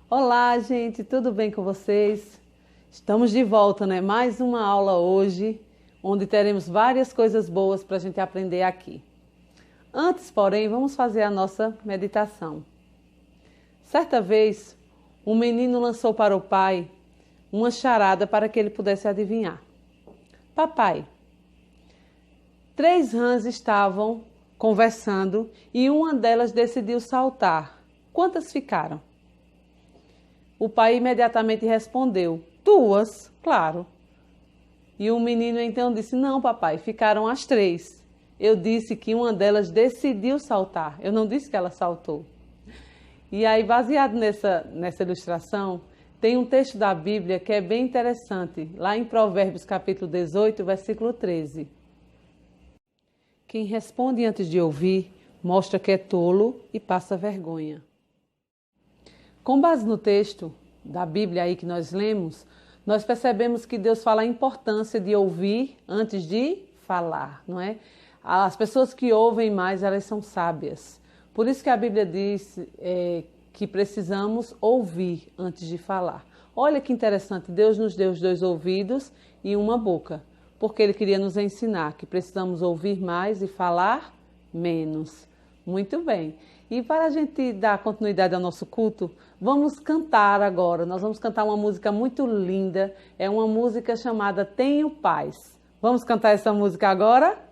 Olá, gente, tudo bem com vocês? Estamos de volta, né? Mais uma aula hoje, onde teremos várias coisas boas para a gente aprender aqui. Antes, porém, vamos fazer a nossa meditação. Certa vez, um menino lançou para o pai uma charada para que ele pudesse adivinhar. Papai, 3 rãs estavam conversando e uma delas decidiu saltar. Quantas ficaram? O pai imediatamente respondeu, 2, claro. E o menino então disse, não papai, ficaram as 3. Eu disse que uma delas decidiu saltar, eu não disse que ela saltou. E aí, baseado nessa ilustração, tem um texto da Bíblia que é bem interessante, lá em Provérbios capítulo 18, versículo 13. Quem responde antes de ouvir, mostra que é tolo e passa vergonha. Com base no texto da Bíblia aí que nós lemos, nós percebemos que Deus fala a importância de ouvir antes de falar, não é? As pessoas que ouvem mais, elas são sábias. Por isso que a Bíblia diz que precisamos ouvir antes de falar. Olha que interessante, Deus nos deu os 2 ouvidos e uma boca, porque Ele queria nos ensinar que precisamos ouvir mais e falar menos. Muito bem. E para a gente dar continuidade ao nosso culto, vamos cantar agora. Nós vamos cantar uma música muito linda. É uma música chamada Tenho Paz. Vamos cantar essa música agora?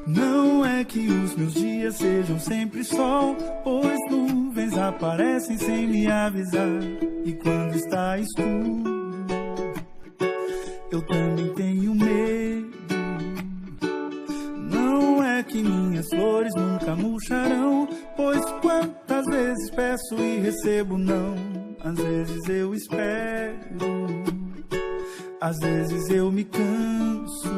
Não é que os meus dias sejam sempre sol, pois nuvens aparecem sem me avisar. E quando está escuro, eu também tenho medo. Não é que minhas flores nunca murcharão, pois quantas vezes peço e recebo não. Às vezes eu espero, às vezes eu me canso,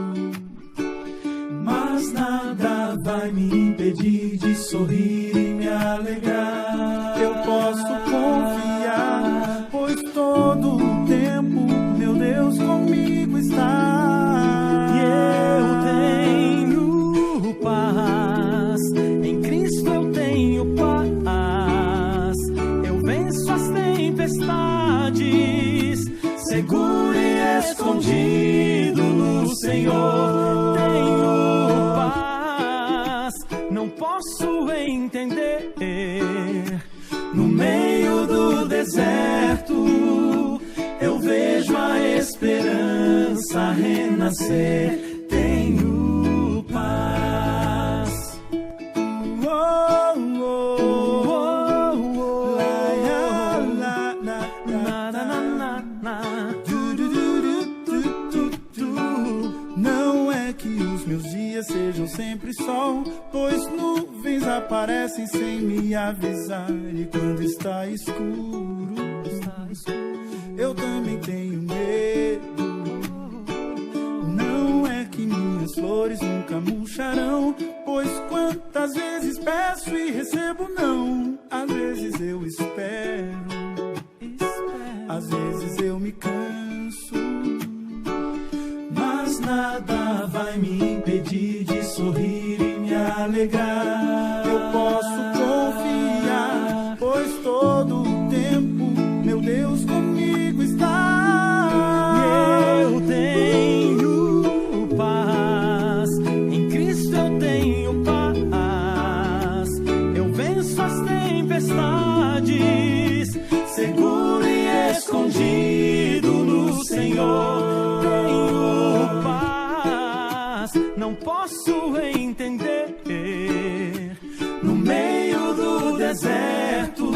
mas nada vai me impedir de sorrir e me alegrar. Eu posso confiar, pois todo o tempo meu Deus comigo está. E eu tenho paz, em Cristo eu tenho paz. Eu venço as tempestades, seguro e escondido no Senhor. Tenho paz, não posso entender. No meio do deserto, eu vejo a esperança renascer. Tenho paz. Oh, oh, oh, oh, Na, na, na, na. Não é que os meus dias sejam sempre sol, pois nuvens aparecem sem me avisar. E quando está escuro, eu também tenho medo. Não é que minhas flores nunca murcharão, pois quantas vezes peço e recebo não. Às vezes eu espero, às vezes eu me canso, mas nada vai me impedir de sorrir e me alegrar. Eu posso confiar, pois todo o tempo meu Deus comigo está. E eu tenho paz, em Cristo eu tenho paz. Eu venço as tempestades, seguro e escondido no Senhor. Tenho paz, não posso entender. No meio do deserto,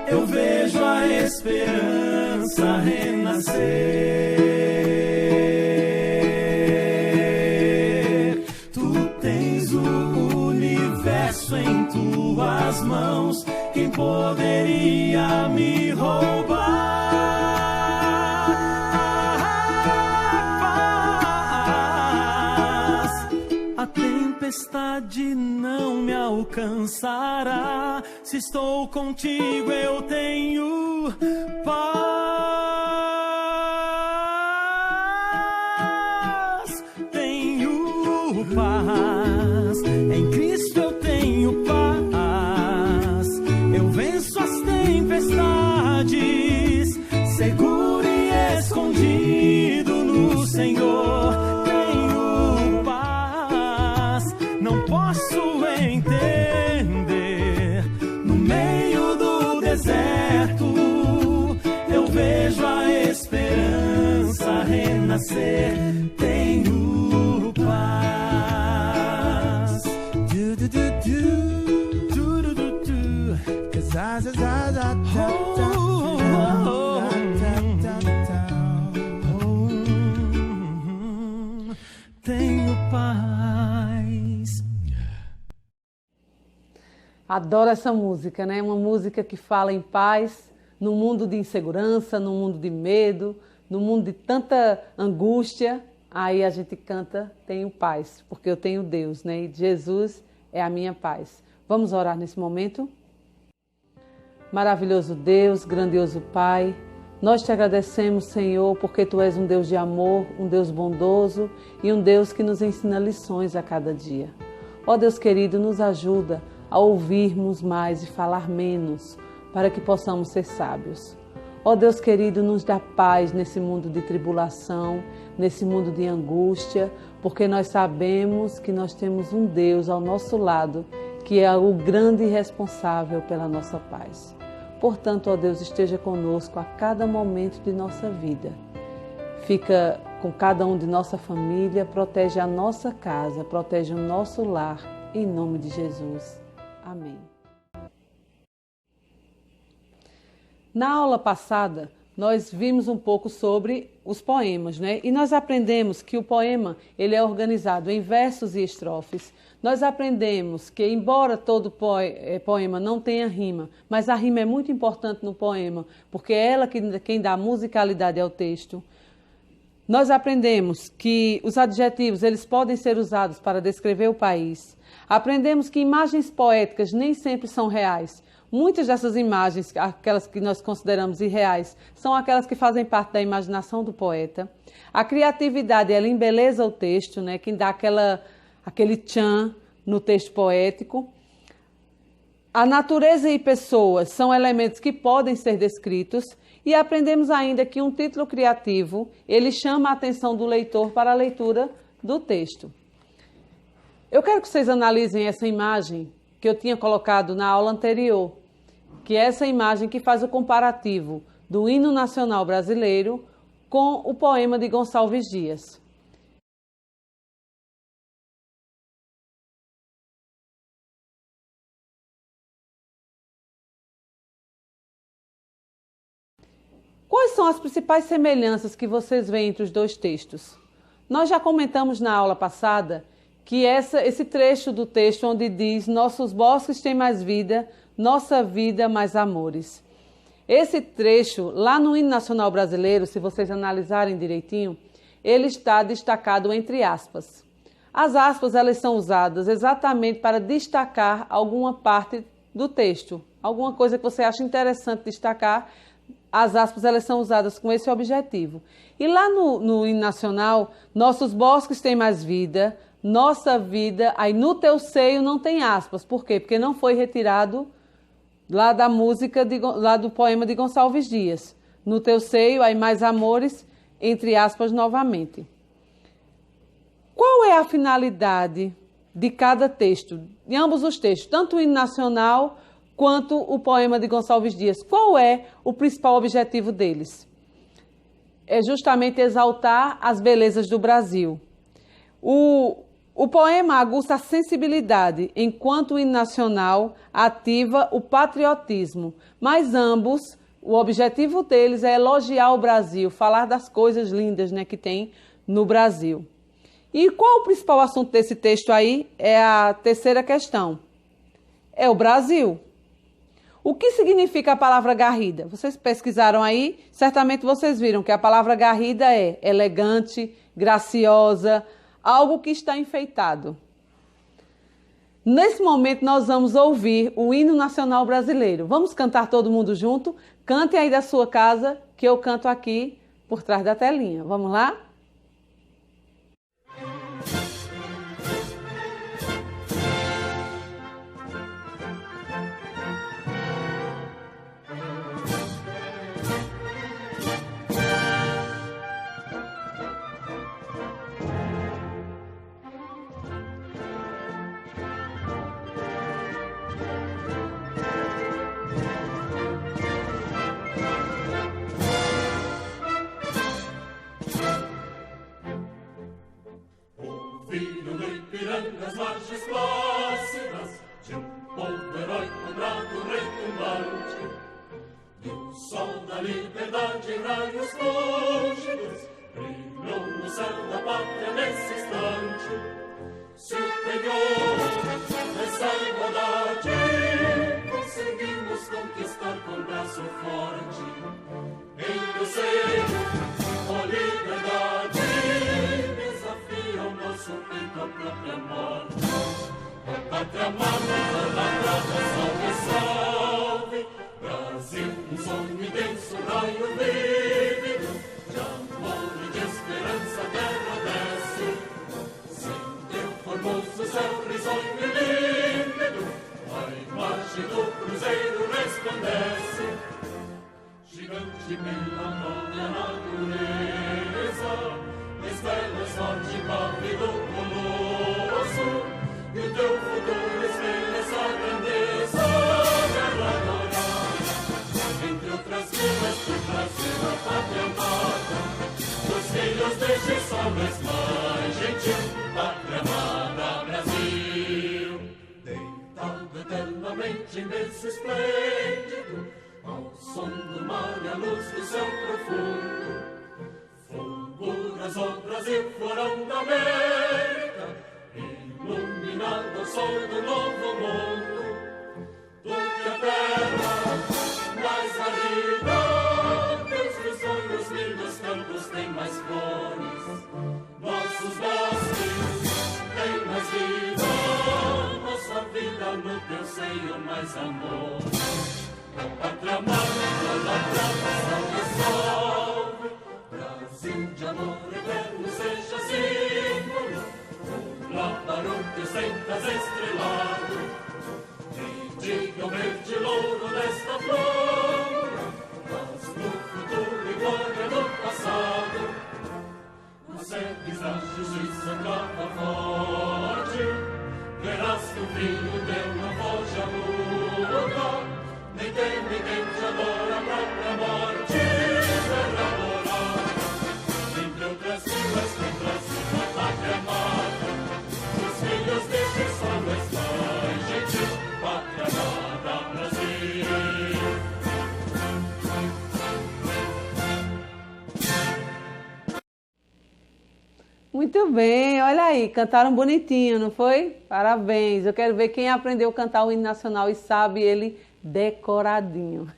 eu vejo a esperança renascer. Tu tens o universo em tuas mãos quem poderia me roubar? A tempestade não me alcançará. Se estou contigo, eu tenho paz. Tenho paz. Em Cristo eu tenho paz. Eu venço as tempestades, seguro e escondido no Senhor. Tenho paz. Não posso entender. No meio do deserto, eu vejo a esperança renascer. Tenho paz. Do do do do do do do do. 'Cause I da da da da Tenho paz. Adoro essa música, né? Uma música que fala em paz, num mundo de insegurança, num mundo de medo, num mundo de tanta angústia. Aí a gente canta, tenho paz, porque eu tenho Deus, né? E Jesus é a minha paz. Vamos orar nesse momento? Maravilhoso Deus, grandioso Pai, nós te agradecemos, Senhor, porque Tu és um Deus de amor, um Deus bondoso e um Deus que nos ensina lições a cada dia. Ó Deus querido, nos ajuda a ouvirmos mais e falar menos, para que possamos ser sábios. Ó Deus querido, nos dá paz nesse mundo de tribulação, nesse mundo de angústia, porque nós sabemos que nós temos um Deus ao nosso lado, que é o grande responsável pela nossa paz. Portanto, ó Deus, esteja conosco a cada momento de nossa vida. Fica com cada um de nossa família, protege a nossa casa, protege o nosso lar, em nome de Jesus. Amém. Na aula passada, nós vimos um pouco sobre os poemas, né? E nós aprendemos que o poema ele é organizado em versos e estrofes. Nós aprendemos que, embora todo poema não tenha rima, mas a rima é muito importante no poema, porque é ela quem dá musicalidade ao texto. Nós aprendemos que os adjetivos eles podem ser usados para descrever o país. Aprendemos que imagens poéticas nem sempre são reais. Muitas dessas imagens, aquelas que nós consideramos irreais, são aquelas que fazem parte da imaginação do poeta. A criatividade, ela embeleza o texto, né? Quem dá aquele tchan no texto poético. A natureza e pessoas são elementos que podem ser descritos. E aprendemos ainda que um título criativo, ele chama a atenção do leitor para a leitura do texto. Eu quero que vocês analisem essa imagem que eu tinha colocado na aula anterior, que é essa imagem que faz o comparativo do hino nacional brasileiro com o poema de Gonçalves Dias. Quais são as principais semelhanças que vocês veem entre os dois textos? Nós já comentamos na aula passada que esse trecho do texto onde diz nossos bosques têm mais vida, nossa vida mais amores. Esse trecho, lá no hino nacional brasileiro, se vocês analisarem direitinho, ele está destacado entre aspas. As aspas elas são usadas exatamente para destacar alguma parte do texto, alguma coisa que você acha interessante destacar. As aspas elas são usadas com esse objetivo. E lá no hino nacional, nossos bosques têm mais vida, nossa vida, aí no teu seio não tem aspas. Por quê? Porque não foi retirado lá da música, lá do poema de Gonçalves Dias. No teu seio, aí mais amores, entre aspas novamente. Qual é a finalidade de cada texto, de ambos os textos, tanto o hino nacional quanto o poema de Gonçalves Dias? Qual é o principal objetivo deles? É justamente exaltar as belezas do Brasil. O poema aguça a sensibilidade, enquanto o hino nacional ativa o patriotismo. Mas ambos, o objetivo deles é elogiar o Brasil, falar das coisas lindas, né, que tem no Brasil. E qual o principal assunto desse texto aí? É a terceira questão. É o Brasil. O que significa a palavra garrida? Vocês pesquisaram aí? Certamente vocês viram que a palavra garrida é elegante, graciosa, algo que está enfeitado. Nesse momento nós vamos ouvir o hino nacional brasileiro. Vamos cantar todo mundo junto? Cante aí da sua casa, que eu canto aqui por trás da telinha. Vamos lá? Filho do Ipiranga, as margens plácidas de um povo heróico, bravo, retumbante, do sol da liberdade, raios fúlgidos, brilhou no céu da pátria nesse instante. Se o penhor dessa igualdade conseguimos conquistar com braço forte, em teu seio, ó liberdade, nosso peito a própria morte. A pátria amada, idolatrada, salve, salve. Brasil, um sonho intenso, raio vívido, de amor e de esperança, terra desce. Sem teu formoso céu risonho e límpido, a imagem do cruzeiro resplandece. Gigante pela própria natureza, estrelas forte pálido colosso, e o teu futuro espelha essa grandeza, terra dourada. Entre outras vilas do Brasil, a pátria amada, os filhos deste sol mais gentil, pátria amada Brasil. Deitado eternamente nesse esplêndido, ao som do mar e à luz do céu profundo, fulguras, ó Brasil, florão da América, iluminado ao sol do novo mundo. Tu que a terra mais arriba, teus risonhos lindos campos têm mais flores, nossos bosques têm mais vida, nossa vida no teu seio mais amor. A pátria amada, idolatrada, salve, salve. Brasil de amor eterno seja símbolo, um lábaro que sentas estrelado, e diga o verde louro desta flor, mas no futuro e glória do passado, os sedes da justiça clava forte, verás que o filho teu não foge à luta, nem teme quem te adora a própria morte, terra dourada. Entre outras vilas do Brasil, a pátria amada, os filhos deste sol mais gentil, pátria amada Brasil. Muito bem, olha aí, cantaram bonitinho, não foi? Parabéns, eu quero ver quem aprendeu a cantar o hino nacional e sabe ele decoradinho.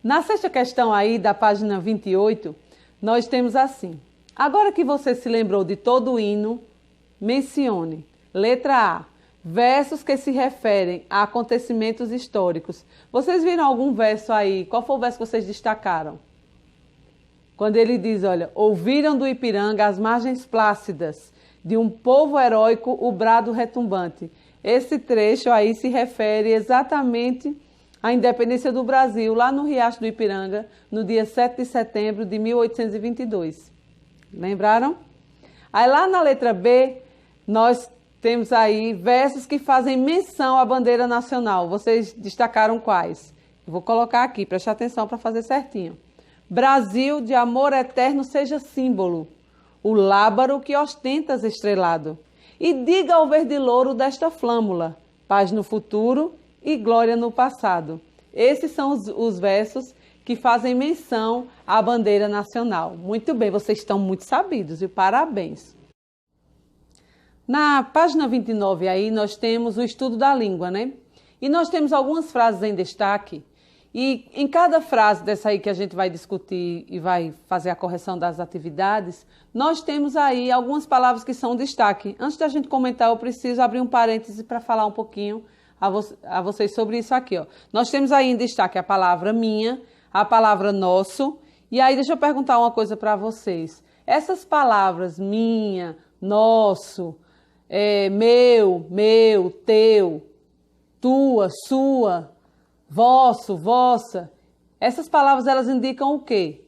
Na sexta questão aí da página 28, nós temos assim: agora que você se lembrou de todo o hino, mencione, letra A, versos que se referem a acontecimentos históricos. Vocês viram algum verso aí? Qual foi o verso que vocês destacaram? Quando ele diz, olha, ouviram do Ipiranga as margens plácidas, de um povo heróico o brado retumbante. Esse trecho aí se refere exatamente à independência do Brasil, lá no Riacho do Ipiranga, no dia 7 de setembro de 1822. Lembraram? Aí lá na letra B, nós temos aí versos que fazem menção à bandeira nacional. Vocês destacaram quais? Eu vou colocar aqui, preste atenção para fazer certinho. Brasil de amor eterno seja símbolo, o lábaro que ostentas estrelado. E diga ao verde louro desta flâmula, paz no futuro e glória no passado. Esses são os versos que fazem menção à bandeira nacional. Muito bem, vocês estão muito sabidos e parabéns. Na página 29 aí nós temos o estudo da língua, né? E nós temos algumas frases em destaque. E em cada frase dessa aí que a gente vai discutir e vai fazer a correção das atividades, nós temos aí algumas palavras que são destaque. Antes da gente comentar, eu preciso abrir um parêntese para falar um pouquinho a vocês sobre isso aqui, ó. Nós temos aí em destaque a palavra minha, a palavra nosso. E aí deixa eu perguntar uma coisa para vocês. Essas palavras minha, nosso, meu, teu, tua, sua, vosso, vossa, essas palavras elas indicam o quê?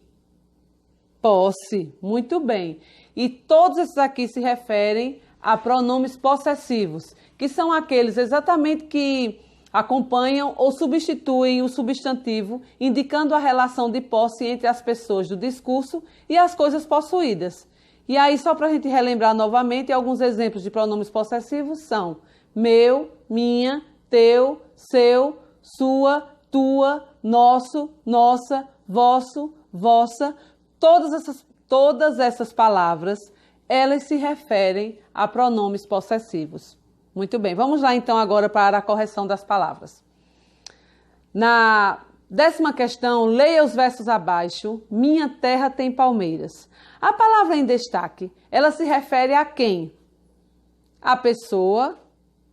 Posse, muito bem. E todos esses aqui se referem a pronomes possessivos, que são aqueles exatamente que acompanham ou substituem o substantivo, indicando a relação de posse entre as pessoas do discurso e as coisas possuídas. E aí, só para a gente relembrar novamente, alguns exemplos de pronomes possessivos são meu, minha, teu, seu, sua, tua, nosso, nossa, vosso, vossa. Todas essas palavras, elas se referem a pronomes possessivos. Muito bem, vamos lá então agora para a correção das palavras. Na 10ª questão, leia os versos abaixo. Minha terra tem palmeiras. A palavra em destaque, ela se refere a quem? A pessoa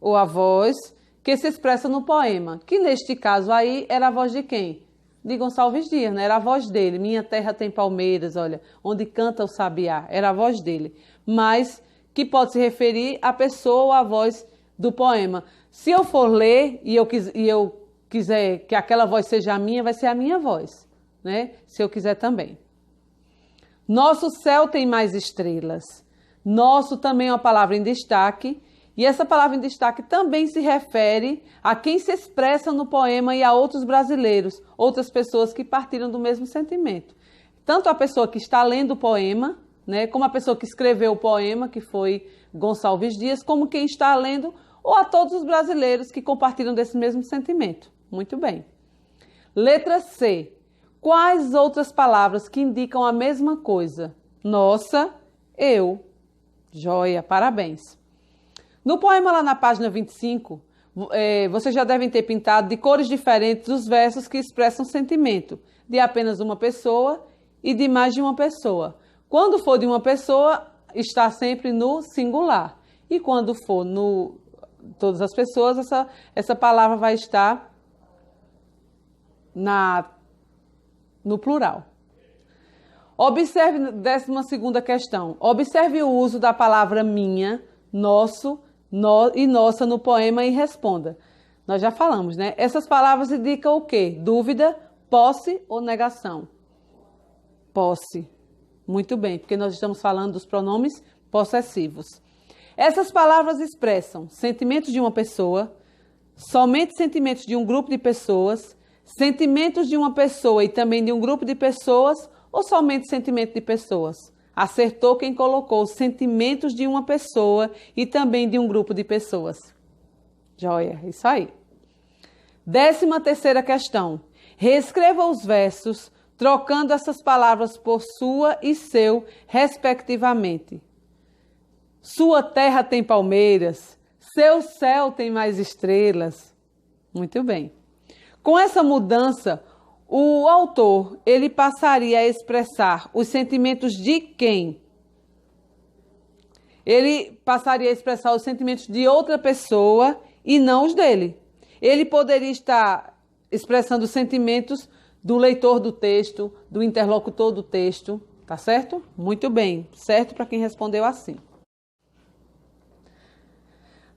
ou a voz que se expressa no poema, que neste caso aí era a voz de quem? De Gonçalves Dias, né? Era a voz dele. Minha terra tem palmeiras, olha, onde canta o sabiá, era a voz dele. Mas que pode se referir à pessoa ou à voz do poema. Se eu for ler e eu quiser que aquela voz seja a minha, vai ser a minha voz, né? Se eu quiser também. Nosso céu tem mais estrelas. Nosso também é uma palavra em destaque. E essa palavra em destaque também se refere a quem se expressa no poema e a outros brasileiros, outras pessoas que partilham do mesmo sentimento. Tanto a pessoa que está lendo o poema, né, como a pessoa que escreveu o poema, que foi Gonçalves Dias, como quem está lendo, ou a todos os brasileiros que compartilham desse mesmo sentimento. Muito bem. Letra C. Quais outras palavras que indicam a mesma coisa? Nossa, eu. Joia, parabéns. No poema lá na página 25, vocês já devem ter pintado de cores diferentes os versos que expressam sentimento de apenas uma pessoa e de mais de uma pessoa. Quando for de uma pessoa, está sempre no singular. E quando for no todas as pessoas, essa palavra vai estar no plural. Observe, 12ª questão. Observe o uso da palavra minha, nosso, e nossa no poema e responda. Nós já falamos, né? Essas palavras indicam o quê? Dúvida, posse ou negação? Posse. Muito bem, porque nós estamos falando dos pronomes possessivos. Essas palavras expressam sentimentos de uma pessoa, somente sentimentos de um grupo de pessoas, sentimentos de uma pessoa e também de um grupo de pessoas ou somente sentimento de pessoas? Acertou quem colocou sentimentos de uma pessoa e também de um grupo de pessoas. Joia, isso aí. 13ª questão. Reescreva os versos, trocando essas palavras por sua e seu, respectivamente. Sua terra tem palmeiras, seu céu tem mais estrelas. Muito bem. Com essa mudança, o autor, ele passaria a expressar os sentimentos de quem? Ele passaria a expressar os sentimentos de outra pessoa e não os dele. Ele poderia estar expressando os sentimentos do leitor do texto, do interlocutor do texto, tá certo? Muito bem, certo para quem respondeu assim.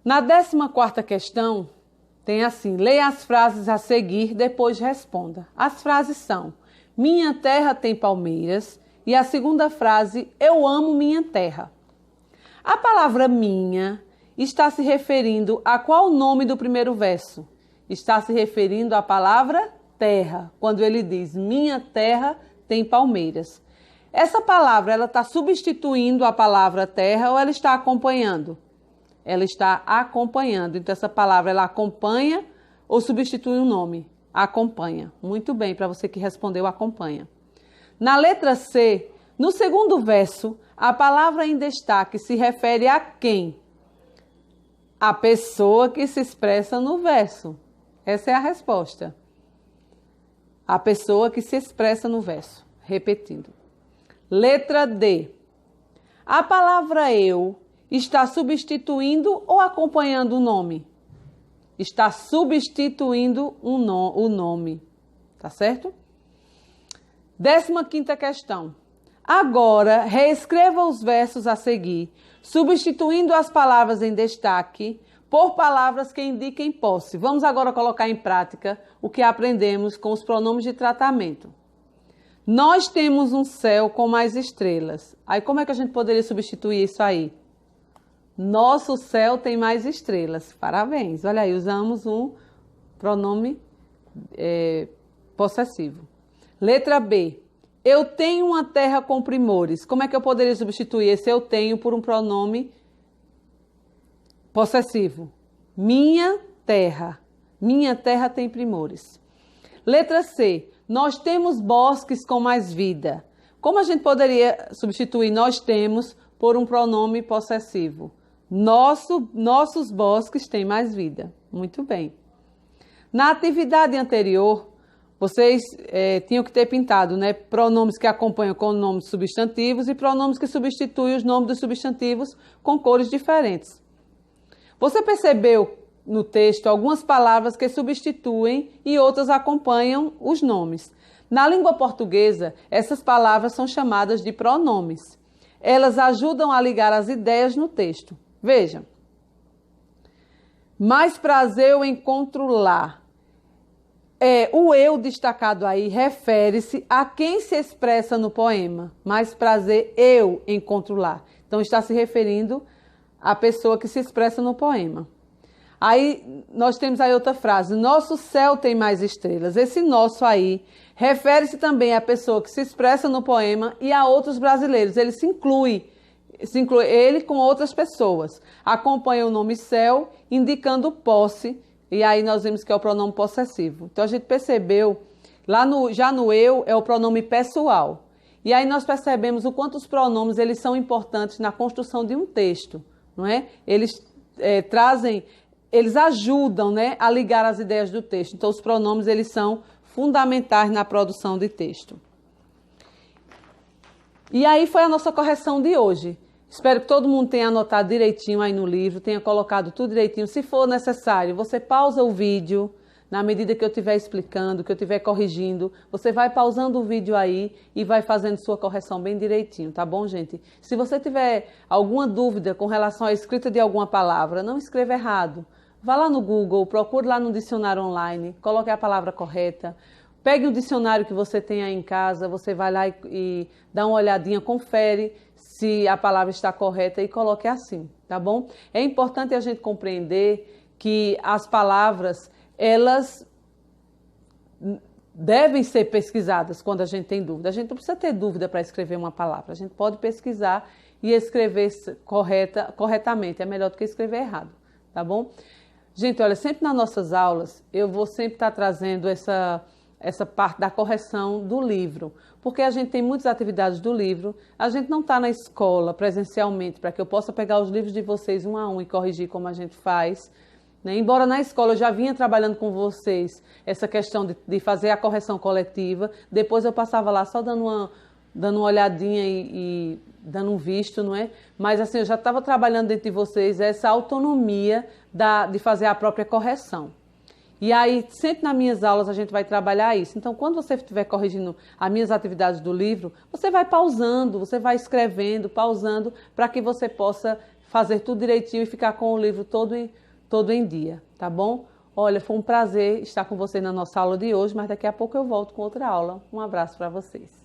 Na 14ª questão, tem assim, leia as frases a seguir, depois responda. As frases são, minha terra tem palmeiras, e a segunda frase, eu amo minha terra. A palavra minha está se referindo a qual nome do primeiro verso? Está se referindo à palavra terra, quando ele diz, minha terra tem palmeiras. Essa palavra, ela está substituindo a palavra terra ou ela está acompanhando? Ela está acompanhando. Então, essa palavra, ela acompanha ou substitui um nome? Acompanha. Muito bem, para você que respondeu, acompanha. Na letra C, no segundo verso, a palavra em destaque se refere a quem? A pessoa que se expressa no verso. Essa é a resposta. A pessoa que se expressa no verso. Repetindo. Letra D. A palavra eu está substituindo ou acompanhando o nome? Está substituindo o nome. Tá certo? 15ª questão. Agora, reescreva os versos a seguir, substituindo as palavras em destaque por palavras que indiquem posse. Vamos agora colocar em prática o que aprendemos com os pronomes de tratamento. Nós temos um céu com mais estrelas. Aí como é que a gente poderia substituir isso aí? Nosso céu tem mais estrelas. Parabéns. Olha aí, usamos um pronome possessivo. Letra B. Eu tenho uma terra com primores. Como é que eu poderia substituir esse eu tenho por um pronome possessivo? Minha terra. Minha terra tem primores. Letra C. Nós temos bosques com mais vida. Como a gente poderia substituir nós temos por um pronome possessivo? Nossos bosques têm mais vida. Muito bem. Na atividade anterior, vocês tinham que ter pintado, né? Pronomes que acompanham com nomes substantivos e pronomes que substituem os nomes dos substantivos com cores diferentes. Você percebeu no texto algumas palavras que substituem e outras acompanham os nomes. Na língua portuguesa, essas palavras são chamadas de pronomes. Elas ajudam a ligar as ideias no texto. Veja. Mais prazer eu encontro lá. O eu destacado aí refere-se a quem se expressa no poema. Mais prazer eu encontro lá. Então está se referindo à pessoa que se expressa no poema. Aí nós temos aí outra frase, nosso céu tem mais estrelas. Esse nosso aí refere-se também à pessoa que se expressa no poema e a outros brasileiros. Ele se inclui ele com outras pessoas. Acompanha o nome céu, indicando posse, e aí nós vimos que é o pronome possessivo. Então a gente percebeu, já no eu é o pronome pessoal. E aí nós percebemos o quanto os pronomes eles são importantes na construção de um texto, não é? Eles ajudam, né, a ligar as ideias do texto. Então, os pronomes eles são fundamentais na produção de texto. E aí foi a nossa correção de hoje. Espero que todo mundo tenha anotado direitinho aí no livro, tenha colocado tudo direitinho. Se for necessário, você pausa o vídeo, na medida que eu estiver explicando, que eu estiver corrigindo, você vai pausando o vídeo aí e vai fazendo sua correção bem direitinho, tá bom, gente? Se você tiver alguma dúvida com relação à escrita de alguma palavra, não escreva errado. Vá lá no Google, procure lá no dicionário online, coloque a palavra correta, pegue o dicionário que você tem aí em casa, você vai lá e dá uma olhadinha, confere se a palavra está correta e coloque assim, tá bom? É importante a gente compreender que as palavras, elas devem ser pesquisadas quando a gente tem dúvida. A gente não precisa ter dúvida para escrever uma palavra, a gente pode pesquisar e escrever corretamente, é melhor do que escrever errado, tá bom? Gente, olha, sempre nas nossas aulas, eu vou sempre estar trazendo essa parte da correção do livro, porque a gente tem muitas atividades do livro, a gente não está na escola presencialmente, para que eu possa pegar os livros de vocês um a um e corrigir como a gente faz, né? Embora na escola eu já vinha trabalhando com vocês essa questão de fazer a correção coletiva, depois eu passava lá só dando uma olhadinha e dando um visto, não é? Mas assim, eu já estava trabalhando dentro de vocês essa autonomia de fazer a própria correção. E aí, sempre nas minhas aulas a gente vai trabalhar isso. Então, quando você estiver corrigindo as minhas atividades do livro, você vai pausando, você vai escrevendo, pausando, para que você possa fazer tudo direitinho e ficar com o livro todo em dia, tá bom? Olha, foi um prazer estar com vocês na nossa aula de hoje, mas daqui a pouco eu volto com outra aula. Um abraço para vocês.